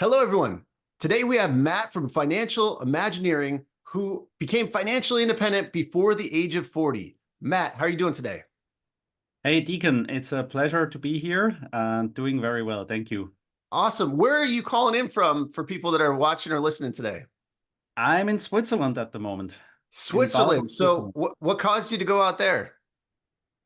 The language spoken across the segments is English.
Hello, everyone. Today we have Matt from Financial Imagineering, who became financially independent before the age of 40. Matt, how are you doing today? Hey, Deacon, it's a pleasure to be here and doing very well. Thank you. Awesome. Where are you calling in from for people that are watching or listening today? I'm in Switzerland at the moment, in Basel, Switzerland. So Switzerland. what caused you to go out there?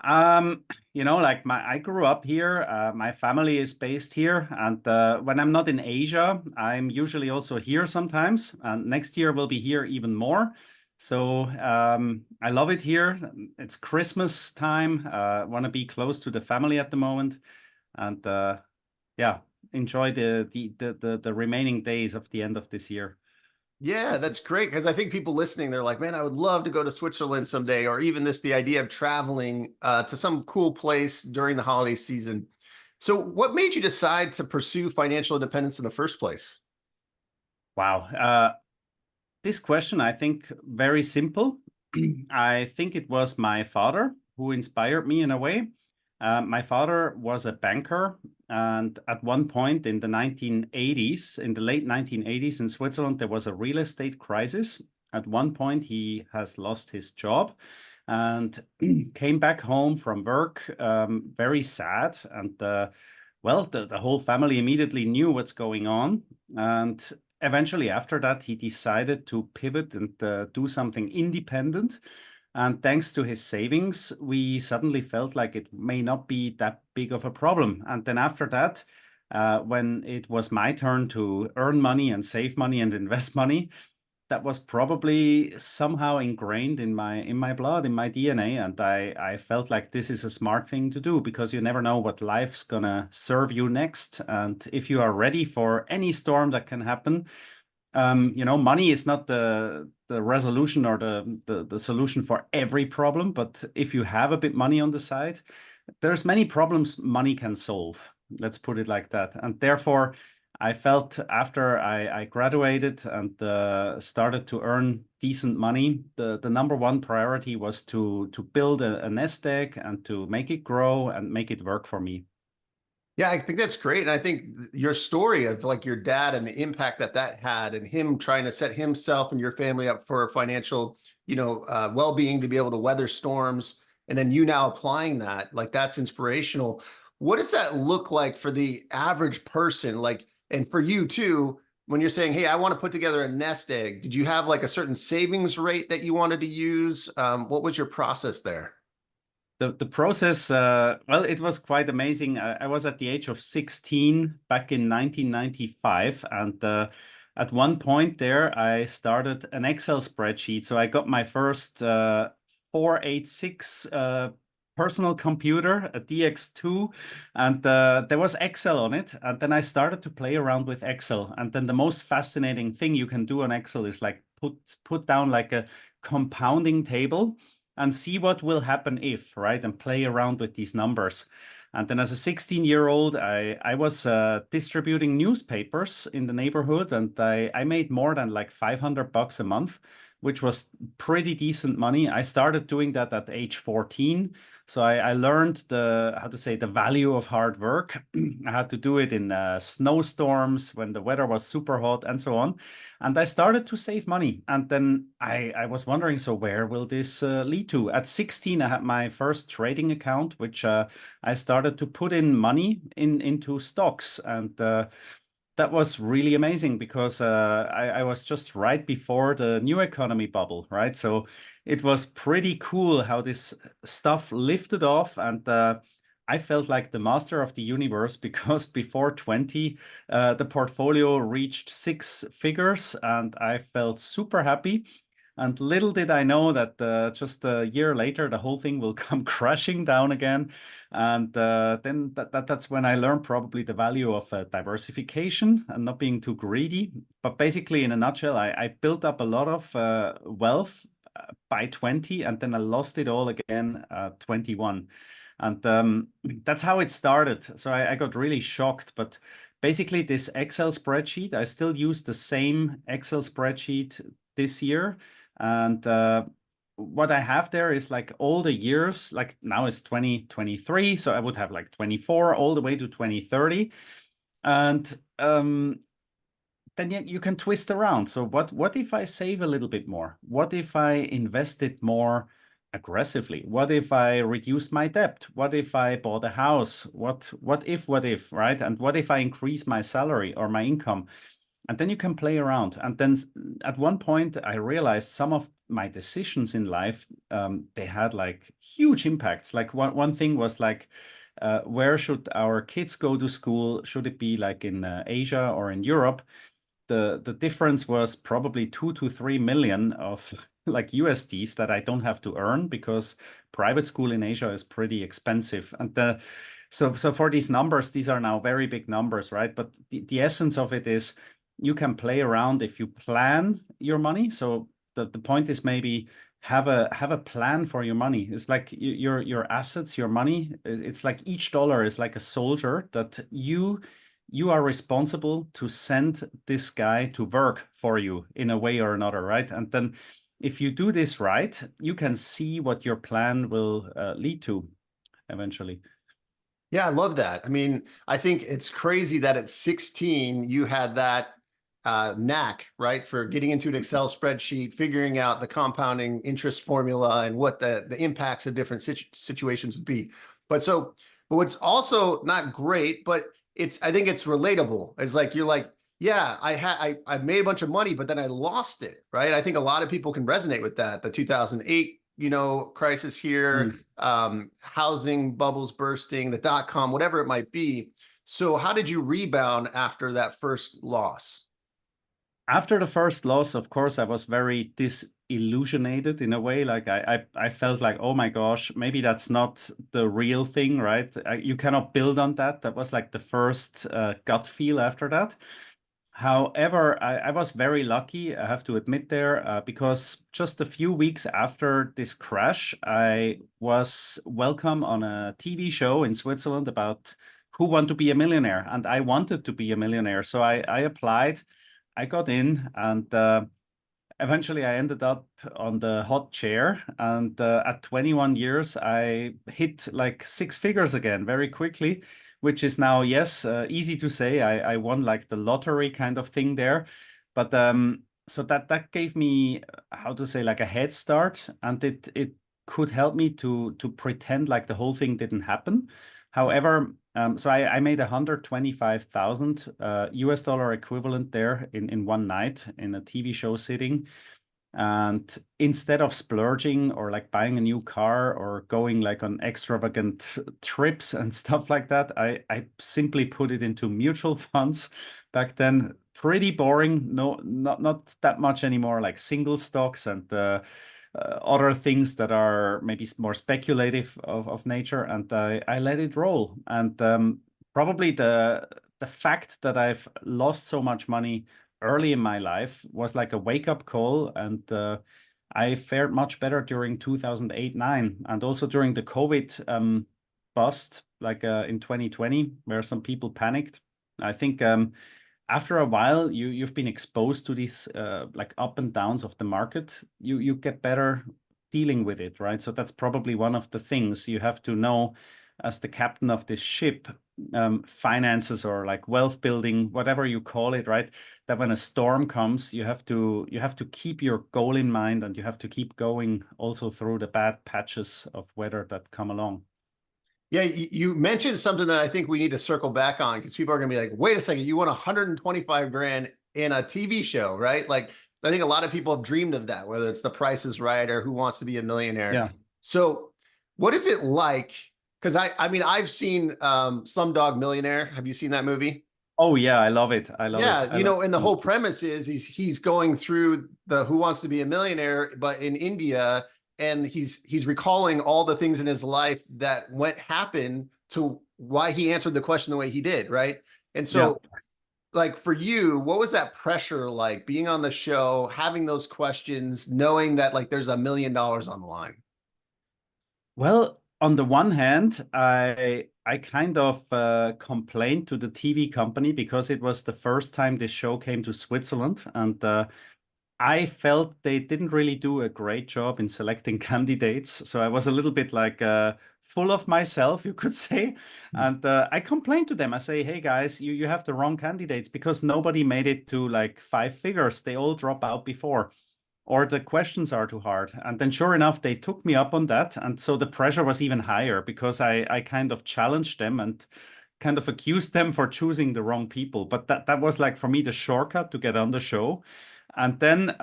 Um, like I grew up here. My family is based here, and when I'm not in Asia, I'm usually also here sometimes. And next year we'll be here even more. So I love it here. It's Christmas time. Want to be close to the family at the moment, and yeah, enjoy the remaining days of the end of this year. Yeah, that's great because I think people listening, they're like, man, I would love to go to Switzerland someday, or even the idea of traveling to some cool place during the holiday season. So what made you decide to pursue financial independence in the first place? Wow. This question, I think, very simple. I think it was my father who inspired me in a way. My father was a banker, and at one point in the 1980s, in the late 1980s in Switzerland, there was a real estate crisis. At one point, he has lost his job and came back home from work, very sad. And well, the whole family immediately knew what's going on. And eventually, after that, he decided to pivot and do something independent. And thanks to his savings, we suddenly felt like it may not be that big of a problem. And then after that, when it was my turn to earn money and save money and invest money, that was probably somehow ingrained in my blood, in my DNA. And I felt like this is a smart thing to do because you never know what life's gonna serve you next. And if you are ready for any storm that can happen, money is not the resolution or the solution for every problem, but if you have a bit money on the side, there's many problems money can solve. Let's put it like that. And therefore, I felt after I graduated and started to earn decent money, the number one priority was to build a nest egg and to make it grow and make it work for me. Yeah, I think that's great. And I think your story of like your dad and the impact that that had and him trying to set himself and your family up for financial, well-being to be able to weather storms. And then you now applying that, like that's inspirational. What does that look like for the average person? Like, and for you too, when you're saying, hey, I want to put together a nest egg, did you have like a certain savings rate that you wanted to use? What was your process there? The process, well, it was quite amazing. I was at the age of 16 back in 1995, and at one point there, I started an Excel spreadsheet. So I got my first 486 personal computer, a DX2, and there was Excel on it. And then I started to play around with Excel. And then the most fascinating thing you can do on Excel is like put down like a compounding table and see what will happen if, right? And play around with these numbers. And then as a 16-year-old, I was distributing newspapers in the neighborhood, and I made more than like $500 a month, which was pretty decent money. I started doing that at age 14. So I learned how to say, the value of hard work. I had to do it in snowstorms when the weather was super hot and so on. And I started to save money. And then I was wondering, so where will this lead to? At 16, I had my first trading account, which I started to put in money into stocks. And that was really amazing because I was just right before the new economy bubble, right? So it was pretty cool how this stuff lifted off. And I felt like the master of the universe because before 20, the portfolio reached six figures and I felt super happy. And little did I know that just a year later, the whole thing will come crashing down again. And then that's when I learned probably the value of diversification and not being too greedy. But basically, in a nutshell, I built up a lot of wealth by 20, and then I lost it all again at 21. And that's how it started. So I got really shocked. But basically, this Excel spreadsheet, I still use the same Excel spreadsheet this year. And what I have there is like all the years, like now is 2023. So I would have like 24 all the way to 2030. And then you can twist around. So what if I save a little bit more? What if I invest it more aggressively? What if I reduce my debt? What if I bought a house? What if, right? And what if I increase my salary or my income? And then you can play around. And then at one point, I realized some of my decisions in life, they had like huge impacts. Like one thing was like, where should our kids go to school? Should it be like in Asia or in Europe? The difference was probably 2 to 3 million of like USDs that I don't have to earn because private school in Asia is pretty expensive. And so for these numbers, these are now very big numbers, right? But the essence of it is you can play around if you plan your money. So the point is maybe have a plan for your money. It's like your assets, your money. It's like each dollar is like a soldier that you are responsible to send this guy to work for you in a way or another, right? And then if you do this right, you can see what your plan will lead to eventually. Yeah, I love that. I mean, I think it's crazy that at 16 you had that knack, right, for getting into an Excel spreadsheet, figuring out the compounding interest formula and what the impacts of different situations would be. But what's also not great, but I think it's relatable. It's like you're like, yeah, I made a bunch of money, but then I lost it, right? I think a lot of people can resonate with that. The 2008, crisis here, Mm. housing bubbles bursting, the dot-com, whatever it might be. So how did you rebound after that first loss? After the first loss, of course, I was very disillusionated in a way. Like I felt like, oh my gosh, maybe that's not the real thing, right? You cannot build on that. That was like the first gut feel after that. However, I was very lucky, I have to admit there, because just a few weeks after this crash, I was welcome on a TV show in Switzerland about who want to be a millionaire. And I wanted to be a millionaire. So I applied, I got in, and eventually I ended up on the hot chair. And at 21 years, I hit like six figures again very quickly, which is now, yes, easy to say. I won like the lottery kind of thing there. But so that gave me, how to say, like a head start. And it could help me to pretend like the whole thing didn't happen. However, so I made 125,000 US dollar equivalent there in one night in a TV show sitting. And instead of splurging or like buying a new car or going like on extravagant trips and stuff like that, I simply put it into mutual funds back then. Pretty boring. No, not that much anymore, like single stocks and other things that are maybe more speculative of nature. And I let it roll. And probably the fact that I've lost so much money early in my life was like a wake up call. And I fared much better during 2008, 9, and also during the COVID bust, like in 2020, where some people panicked. I think after a while, you've been exposed to these like up and downs of the market. You get better dealing with it, right? So that's probably one of the things you have to know as the captain of this ship, finances or like wealth building, whatever you call it, right? That when a storm comes, you have to keep your goal in mind, and you have to keep going also through the bad patches of weather that come along. Yeah, you mentioned something that I think we need to circle back on because people are going to be like, wait a second, you won 125 grand in a TV show, right? Like, I think a lot of people have dreamed of that, whether it's The Price is Right or Who Wants to Be a Millionaire. Yeah. So, what is it like? Because I mean, I've seen Slumdog Millionaire. Have you seen that movie? Oh yeah, I love it. I love it. Yeah, and the whole premise is he's going through the Who Wants to Be a Millionaire, but in India, and he's recalling all the things in his life that went happen to why he answered the question the way he did, right? And Yeah. so, like for you, what was that pressure like being on the show, having those questions, knowing that like there's $1 million on the line? Well, on the one hand, I kind of complained to the TV company because it was the first time this show came to Switzerland, and I felt they didn't really do a great job in selecting candidates. So I was a little bit like full of myself, you could say. And I complained to them. I say, hey guys, you have the wrong candidates because nobody made it to like 5 figures. They all drop out before, or the questions are too hard. And then sure enough, they took me up on that. And so the pressure was even higher because I kind of challenged them and kind of accused them for choosing the wrong people. But that was like for me the shortcut to get on the show. And then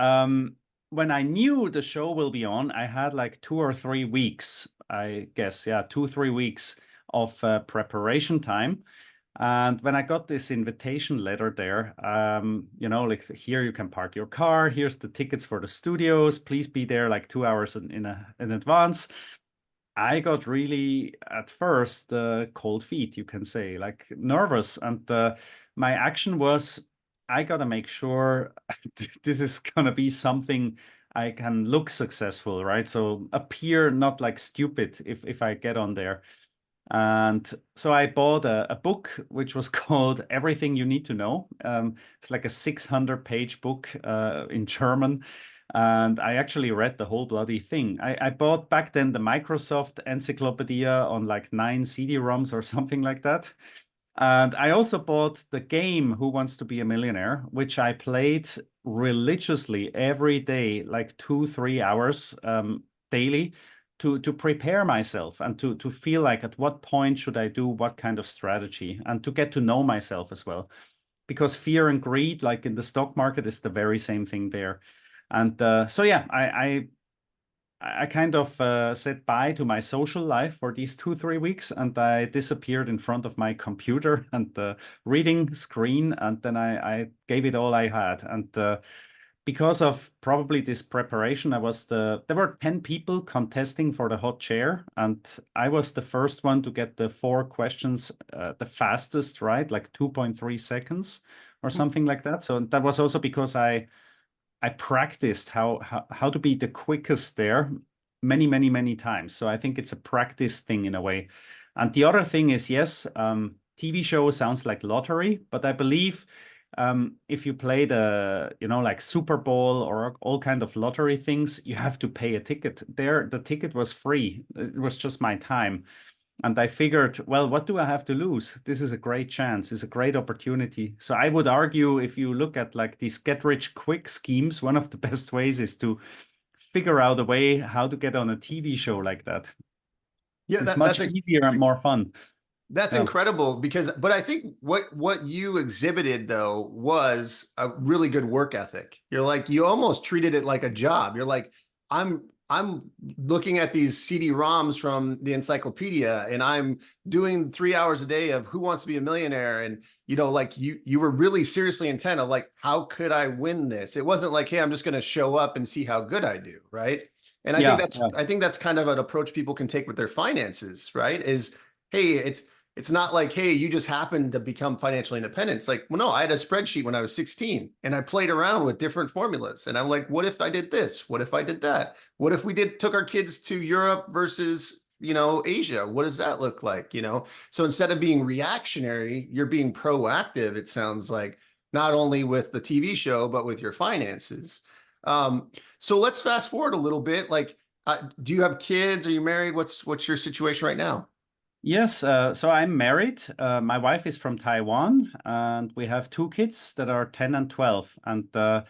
when I knew the show will be on, I had like 2 or 3 weeks, I guess, yeah, 2, 3 weeks of preparation time. And when I got this invitation letter there, like here you can park your car, here's the tickets for the studios, please be there like 2 hours in advance. I got really, at first, cold feet, you can say, like nervous. And my action was, I got to make sure this is going to be something I can look successful, right? So appear not like stupid if I get on there. And so I bought a book which was called Everything You Need to Know. It's like a 600-page book in German. And I actually read the whole bloody thing. I bought back then the Microsoft Encyclopedia on like 9 CD-ROMs or something like that. And I also bought the game Who Wants to Be a Millionaire, which I played religiously every day, like 2, 3 hours daily to prepare myself and to feel like at what point should I do what kind of strategy and to get to know myself as well. Because fear and greed, like in the stock market, is the very same thing there. And so, yeah, I kind of said bye to my social life for these 2, 3 weeks, and I disappeared in front of my computer and the reading screen, and then I gave it all I had. And because of probably this preparation, there were 10 people contesting for the hot chair, and I was the first one to get the 4 questions the fastest, right? Like 2.3 seconds or something like that. So that was also because I practiced how to be the quickest there many, many, many times. So I think it's a practice thing in a way. And the other thing is, yes, TV show sounds like lottery, but I believe if you play like Super Bowl or all kind of lottery things, you have to pay a ticket. There, the ticket was free. It was just my time. And I figured, well, what do I have to lose? This is a great chance. It's a great opportunity. So I would argue if you look at like these get rich quick schemes, one of the best ways is to figure out a way how to get on a TV show like that. Yeah, It's that, that's much a easier and more fun. That's Yeah. incredible but I think what you exhibited though was a really good work ethic. You're like you almost treated it like a job. You're like I'm looking at these CD-ROMs from the encyclopedia and I'm doing 3 hours a day of Who Wants to Be a Millionaire, and like you were really seriously intent of like how could I win this? It wasn't like, hey, I'm just going to show up and see how good I do, right? And Yeah. Yeah. I think that's kind of an approach people can take with their finances, right? Is hey, it's not like, hey, you just happened to become financially independent. It's like, well, no, I had a spreadsheet when I was 16 and I played around with different formulas. And I'm like, what if I did this? What if I did that? What if we took our kids to Europe versus, Asia? What does that look like? So instead of being reactionary, you're being proactive, it sounds like, not only with the TV show, but with your finances. So let's fast forward a little bit. Like, do you have kids? Are you married? What's your situation right now? Yes, so I'm married. My wife is from Taiwan, and we have 2 kids that are 10 and 12. And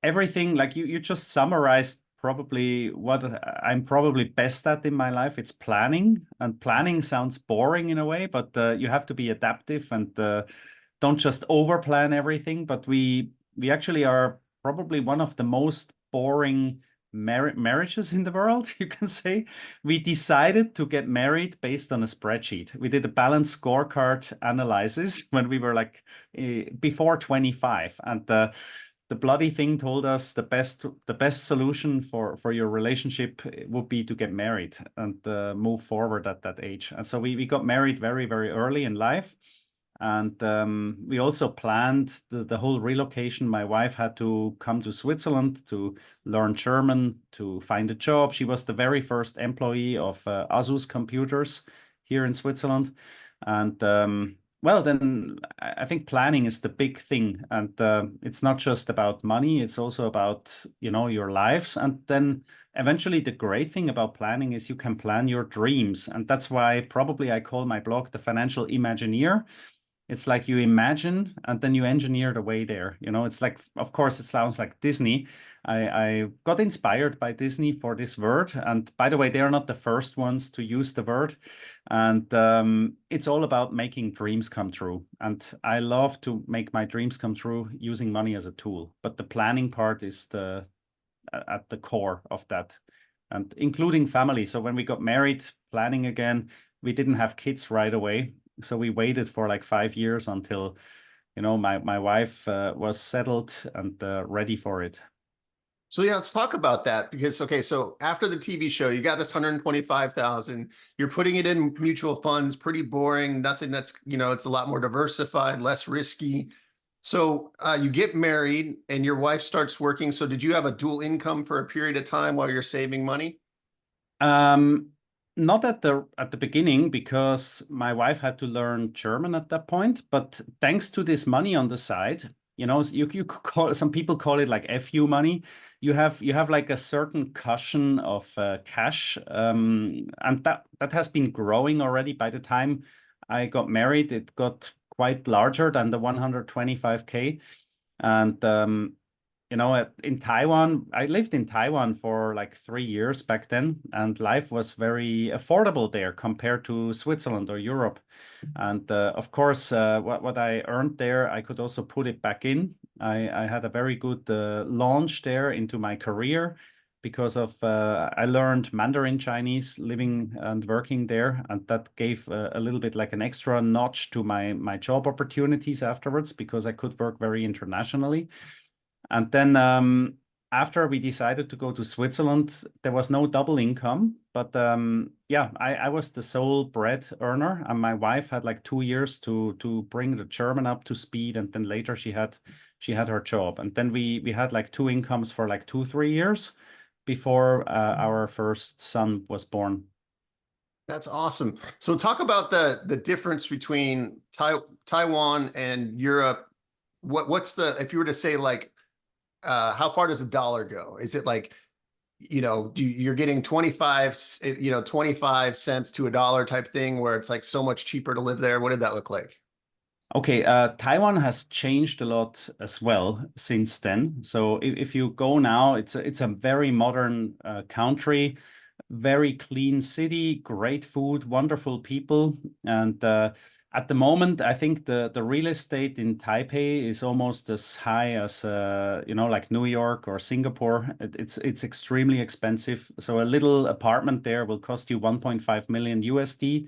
everything, like you just summarized probably what I'm probably best at in my life. It's planning, and planning sounds boring in a way, but you have to be adaptive and don't just overplan everything. But we actually are probably one of the most boring marriages in the world, you can say. We decided to get married based on a spreadsheet. We did a balanced scorecard analysis when we were like before 25, and the bloody thing told us the best solution for your relationship would be to get married and move forward at that age. And so we got married very, very early in life. And we also planned the whole relocation. My wife had to come to Switzerland to learn German, to find a job. She was the very first employee of Asus Computers here in Switzerland. And well, then I think planning is the big thing. And it's not just about money, it's also about, your lives. And then eventually the great thing about planning is you can plan your dreams. And that's why probably I call my blog the Financial Imagineer. It's like you imagine and then you engineer the way there. You know, it's like, of course, it sounds like Disney. I got inspired by Disney for this word. And by the way, they are not the first ones to use the word. And it's all about making dreams come true. And I love to make my dreams come true using money as a tool. But the planning part is the at the core of that, and including family. So when we got married, planning again, we didn't have kids right away. So we waited for like 5 years until, my wife was settled and ready for it. So yeah, let's talk about that because okay, so after the TV show, you got this 125,000, you're putting it in mutual funds, pretty boring, nothing that's, it's a lot more diversified, less risky. So you get married and your wife starts working. So did you have a dual income for a period of time while you're saving money? Um, Not at the beginning because my wife had to learn German at that point. But thanks to this money on the side, you could call some people call it like FU money. You have like a certain cushion of cash, and that has been growing already. By the time I got married, it got quite larger than the 125K. And in Taiwan, I lived in Taiwan for like 3 years back then, and life was very affordable there compared to Switzerland or Europe. And of course, what I earned there, I could also put it back in. I had a very good launch there into my career because of I learned Mandarin Chinese living and working there, and that gave a little bit like an extra notch to my job opportunities afterwards because I could work very internationally. And then after we decided to go to Switzerland, there was no double income. But yeah, I was the sole bread earner, and my wife had like 2 years to bring the German up to speed, and then later she had her job, and then we had like two incomes for like 2 3 years before our first son was born. That's awesome. So talk about the difference between Taiwan and Europe. What's if you were to say like how far does a dollar go? Is it like, you're getting 25 cents to a dollar type thing where it's like so much cheaper to live there? What did that look like? Okay, Taiwan has changed a lot as well since then. So if you go now, it's a very modern country, very clean city, great food, wonderful people, and at the moment, I think the real estate in Taipei is almost as high as like New York or Singapore. It's extremely expensive. So a little apartment there will cost you 1.5 million USD.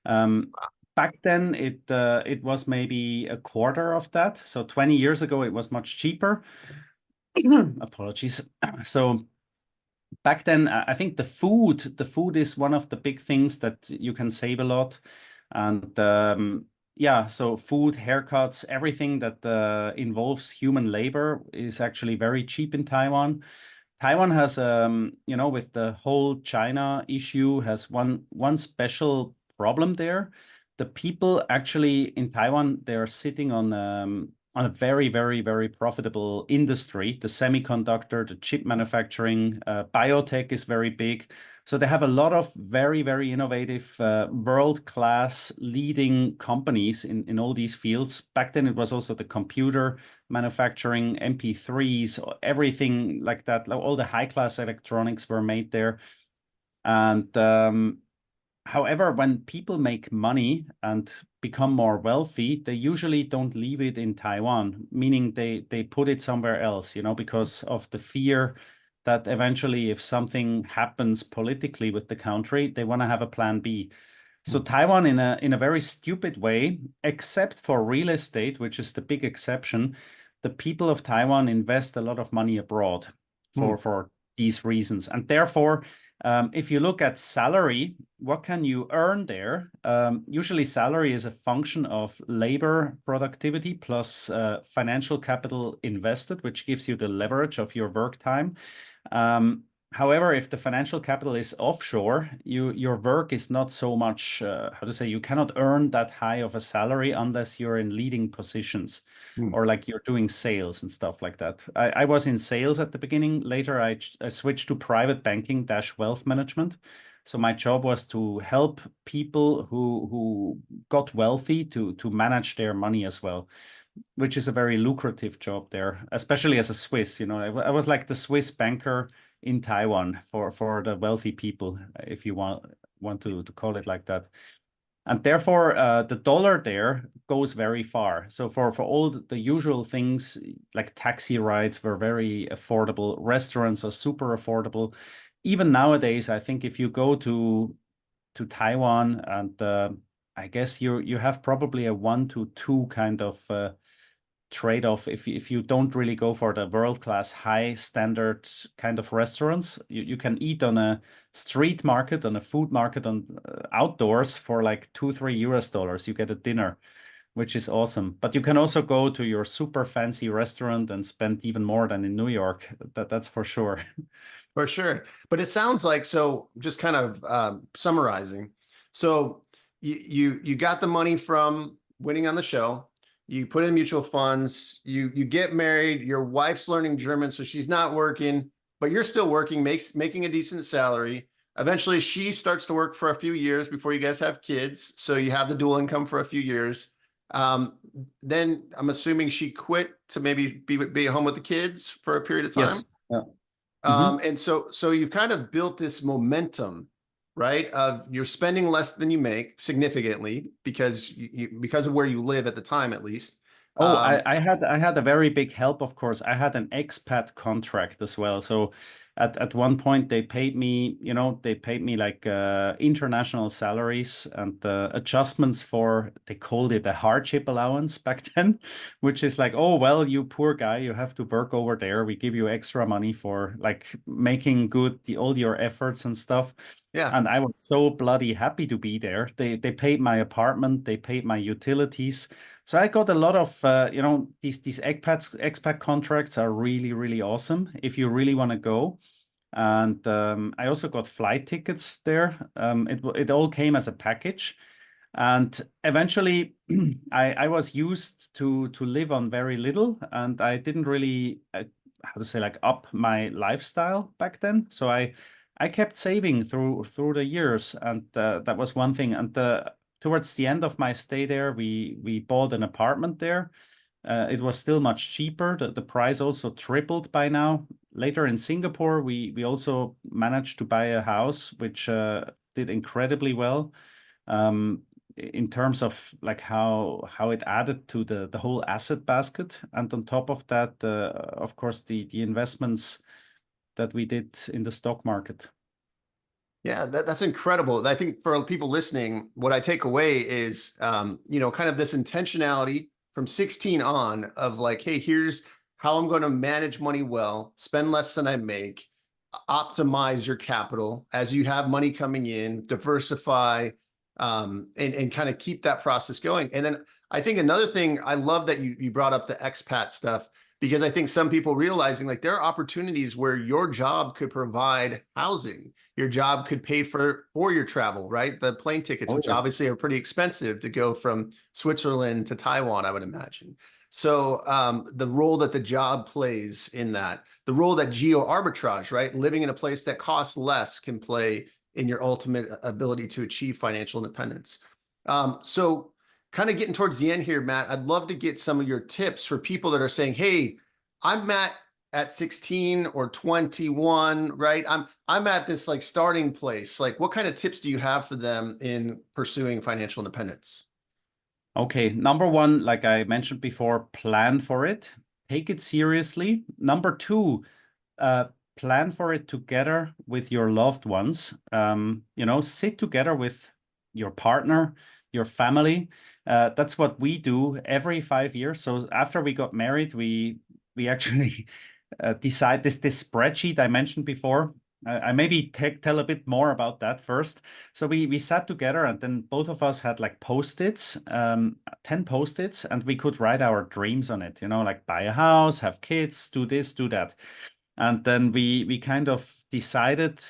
Um, Back then, it was maybe a quarter of that. So 20 years ago, it was much cheaper. Apologies. So back then, I think the food is one of the big things that you can save a lot. And yeah, so food, haircuts, everything that involves human labor is actually very cheap in Taiwan. Taiwan has, with the whole China issue, has one special problem there. The people actually in Taiwan, they are sitting on a very, very, very profitable industry. The semiconductor, the chip manufacturing, biotech is very big. So they have a lot of very, very innovative, world-class leading companies in all these fields. Back then, it was also the computer manufacturing, MP3s, everything like that. All the high-class electronics were made there. And however, when people make money and become more wealthy, they usually don't leave it in Taiwan, meaning they put it somewhere else, because of the fear that eventually if something happens politically with the country, they want to have a plan B. So Taiwan in a very stupid way, except for real estate, which is the big exception, the people of Taiwan invest a lot of money abroad Hmm. for these reasons. And therefore, if you look at salary, what can you earn there? Usually salary is a function of labor productivity plus financial capital invested, which gives you the leverage of your work time. However, if the financial capital is offshore, your work is not so much, how to say, you cannot earn that high of a salary unless you're in leading positions Hmm. or like you're doing sales and stuff like that. I was in sales at the beginning. Later, I switched to private banking dash wealth management. So my job was to help people who got wealthy to manage their money as well, which is a very lucrative job there, especially as a Swiss. I was like the Swiss banker in Taiwan for the wealthy people, if you want to call it like that. And therefore, the dollar there goes very far. So for all the usual things like taxi rides were very affordable, restaurants are super affordable. Even nowadays, I think if you go to Taiwan and I guess you have probably a 1 to 2 kind of trade-off if you don't really go for the world-class high standard kind of restaurants. You can eat on a street market, on a food market, on outdoors for like $2-3 you get a dinner, which is awesome. But you can also go to your super fancy restaurant and spend even more than in New York. That's for sure. For sure. But it sounds like, so just kind of summarizing. So you got the money from winning on the show. You put in mutual funds. You get married. Your wife's learning German, so she's not working, but you're still working, making a decent salary. Eventually, she starts to work for a few years before you guys have kids. So you have the dual income for a few years. Um, then I'm assuming she quit to maybe be at home with the kids for a period of time. Yes. Yeah. Mhm. And so you've kind of built this momentum, right? Of you're spending less than you make significantly because of where you live at the time, at least. Oh, Um, I had a very big help, of course. I had an expat contract as well. So at one point they paid me like international salaries and adjustments for, they called it a hardship allowance back then, which is like, oh well, you poor guy, you have to work over there. We give you extra money for like making good all your efforts and stuff. yeah, And I was so bloody happy to be there. They paid my apartment, they paid my utilities. So I got a lot of these expat contracts are really really awesome if you really want to go. And I also got flight tickets there. It all came as a package. And eventually, I was used to live on very little, and I didn't really how to say, like, up my lifestyle back then. So I kept saving through the years, and that was one thing. And towards the end of my stay there, we bought an apartment there. It was still much cheaper. The price also tripled by now. Later in Singapore, we also managed to buy a house, which did incredibly well. In terms of like how it added to the whole asset basket. And on top of that, of course, the investments that we did in the stock market. yeah, that's incredible. I think for people listening, what I take away is, kind of this intentionality from 16 on of like, hey, here's how I'm going to manage money well, spend less than I make, optimize your capital as you have money coming in, diversify, and kind of keep that process going. And then I think another thing, I love that you brought up the expat stuff, because I think some people realizing like there are opportunities where your job could provide housing, your job could pay for your travel, right? The plane tickets, Oh, which yes. obviously are pretty expensive to go from Switzerland to Taiwan, I would imagine. So the role that the job plays in that, the role that geo arbitrage, right, living in a place that costs less, can play in your ultimate ability to achieve financial independence. So kind of getting towards the end here, Matt, I'd love to get some of your tips for people that are saying, hey, I'm Matt at 16 or 21, right? I'm at this like starting place. Like, what kind of tips do you have for them in pursuing financial independence? Okay, number one, like I mentioned before, plan for it, take it seriously. Number two, uh, plan for it together with your loved ones. Sit together with your partner, your family. That's what we do every 5 years. So after we got married, we actually decide this spreadsheet I mentioned before. I maybe tell a bit more about that first. So we sat together, and then both of us had like post-its, 10 post-its, and we could write our dreams on it, like buy a house, have kids, do this, do that. And then we kind of decided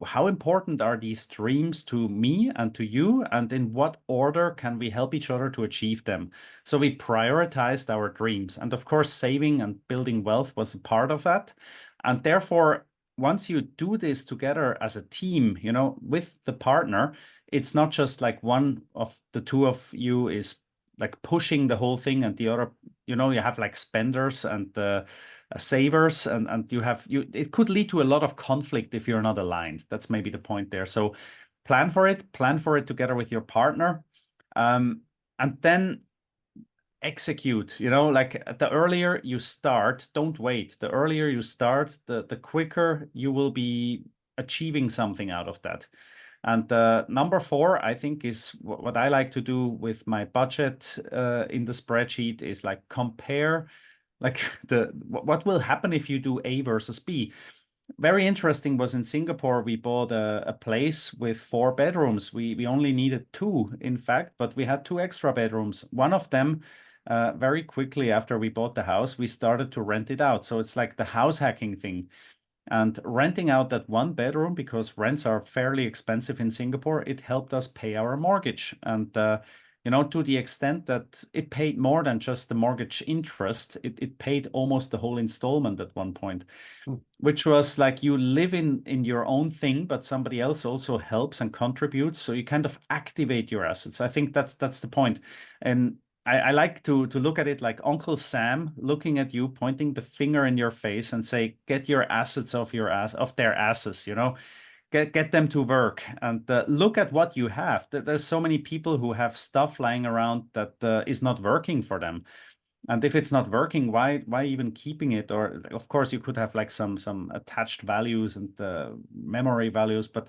how important are these dreams to me and to you, and in what order can we help each other to achieve them? So we prioritized our dreams. And of course, saving and building wealth was a part of that. And therefore, once you do this together as a team, with the partner, it's not just like one of the two of you is like pushing the whole thing and the other, you have like spenders and savers, and it could lead to a lot of conflict if you're not aligned. That's maybe the point there. So plan for it together with your partner, and then execute. Like the earlier you start, don't wait. The earlier you start, the quicker you will be achieving something out of that. And number four, I think, is what I like to do with my budget in the spreadsheet is like compare like what will happen if you do A versus B. Very interesting was in Singapore, we bought a place with 4 bedrooms. We only needed two, in fact, but we had two extra bedrooms. One of them, very quickly after we bought the house, we started to rent it out. So it's like the house hacking thing. And renting out that 1 bedroom, because rents are fairly expensive in Singapore, it helped us pay our mortgage. And, to the extent that it paid more than just the mortgage interest, it paid almost the whole installment at one point, Hmm. which was like you live in your own thing, but somebody else also helps and contributes. So you kind of activate your assets. I think that's the point. And I like to look at it like Uncle Sam looking at you, pointing the finger in your face and say, get your assets off their asses, get them to work, and look at what you have. There's so many people who have stuff lying around that is not working for them. And if it's not working, why even keeping it? Or of course you could have like some attached values and memory values, but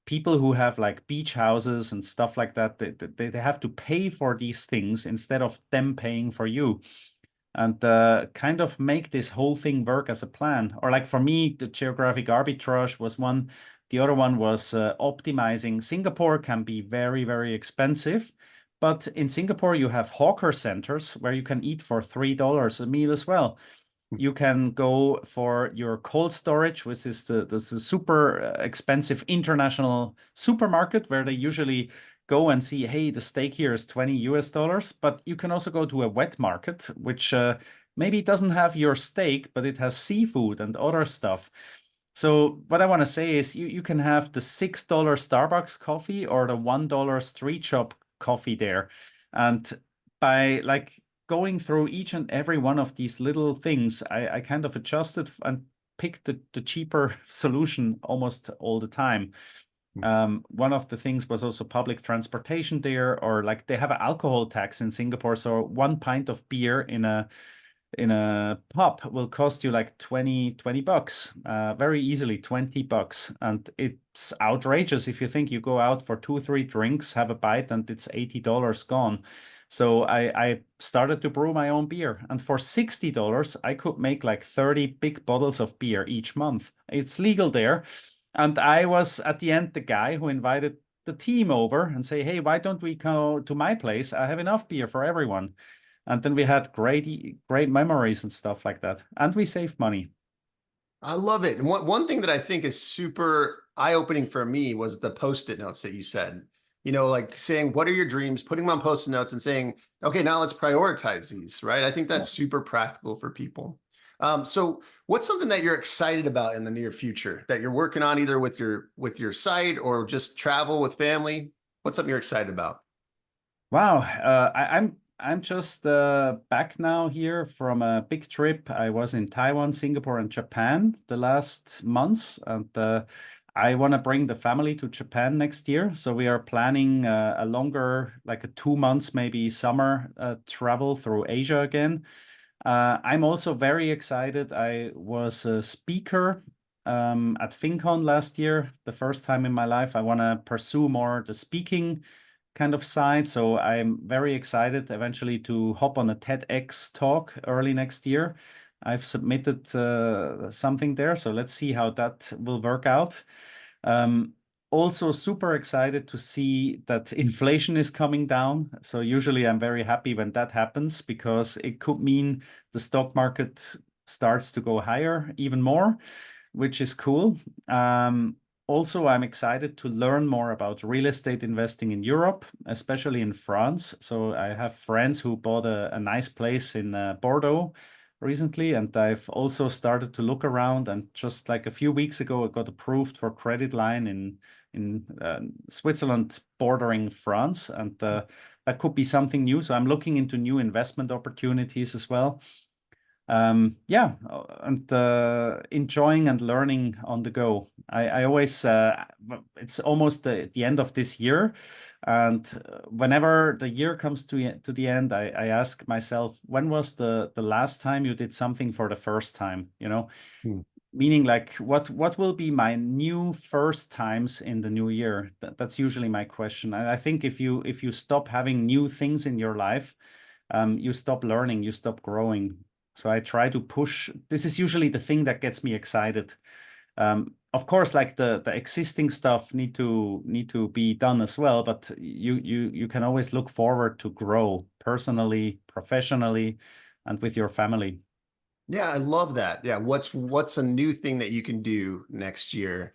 people who have like beach houses and stuff like that, they have to pay for these things instead of them paying for you. And kind of make this whole thing work as a plan. Or like for me, the geographic arbitrage was one. The other one was optimizing. Singapore can be very, very expensive. But in Singapore, you have hawker centers where you can eat for $3 a meal as well. You can go for your cold storage, which is the super expensive international supermarket where they usually go and see, hey, the steak here is $20. But you can also go to a wet market, which maybe doesn't have your steak, but it has seafood and other stuff. So what I want to say is you can have the $6 Starbucks coffee or the $1 street shop coffee there. And by like going through each and every one of these little things, I kind of adjusted and picked the cheaper solution almost all the time. One of the things was also public transportation there, or like they have an alcohol tax in Singapore. So 1 pint of beer in a pub will cost you like 20 bucks, very easily $20. And it's outrageous if you think you go out for 2 3 drinks, have a bite, and it's $80 gone. So I started to brew my own beer, and for $60 I could make like 30 big bottles of beer each month. It's legal there. And I was at the end the guy who invited the team over and say, hey, why don't we go to my place? I have enough beer for everyone. And then we had great memories and stuff like that. And we saved money. I love it. And one thing that I think is super eye-opening for me was the post-it notes that you said. Like saying, what are your dreams, putting them on post-it notes and saying, okay, now let's prioritize these, right? I think Yeah. that's super practical for people. So what's something that you're excited about in the near future that you're working on either with your site or just travel with family? What's something you're excited about? Wow. I'm just back now here from a big trip. I was in Taiwan, Singapore, and Japan the last months, and I want to bring the family to Japan next year. So we are planning a longer, like a 2 months, maybe summer travel through Asia again. I'm also very excited. I was a speaker at FinCon last year, the first time in my life. I want to pursue more the speaking kind of side. So I'm very excited eventually to hop on a TEDx talk early next year. I've submitted something there, so let's see how that will work out. Um, Also super excited to see that inflation is coming down. So usually I'm very happy when that happens because it could mean the stock market starts to go higher even more, which is cool. Also, I'm excited to learn more about real estate investing in Europe, especially in France. So I have friends who bought a nice place in Bordeaux recently, and I've also started to look around. And just like a few weeks ago, I got approved for credit line in Switzerland bordering France, and that could be something new. So I'm looking into new investment opportunities as well. Yeah, and enjoying and learning on the go. I always, it's almost the end of this year. And whenever the year comes to the end, I ask myself, when was the last time you did something for the first time? You know, Hmm. meaning like what will be my new first times in the new year? That's usually my question. And I think if you stop having new things in your life, you stop learning, you stop growing. So I try to push. This is usually the thing that gets me excited. Of course, like the existing stuff need to be done as well, but you can always look forward to grow personally, professionally, and with your family. Yeah, I love that. Yeah, what's a new thing that you can do next year?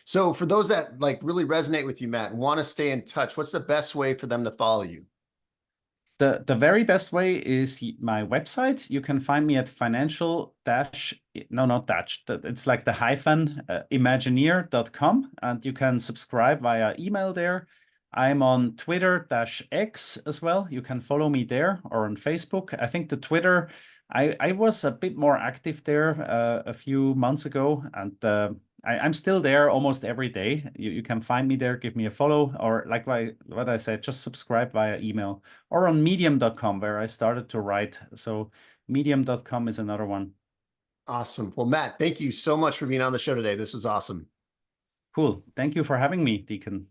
So for those that like really resonate with you, Matt, and want to stay in touch, what's the best way for them to follow you? The very best way is my website. You can find me at financial dash, no, not dash, it's like the hyphen imagineer.com, and you can subscribe via email there. I'm on Twitter dash X as well. You can follow me there, or on Facebook. I think the Twitter, I was a bit more active there a few months ago, and I'm still there almost every day. You can find me there, give me a follow, or like what I said, just subscribe via email, or on medium.com where I started to write. So medium.com is another one. Awesome. Well, Matt, thank you so much for being on the show today. This was awesome. Cool. Thank you for having me, Deacon.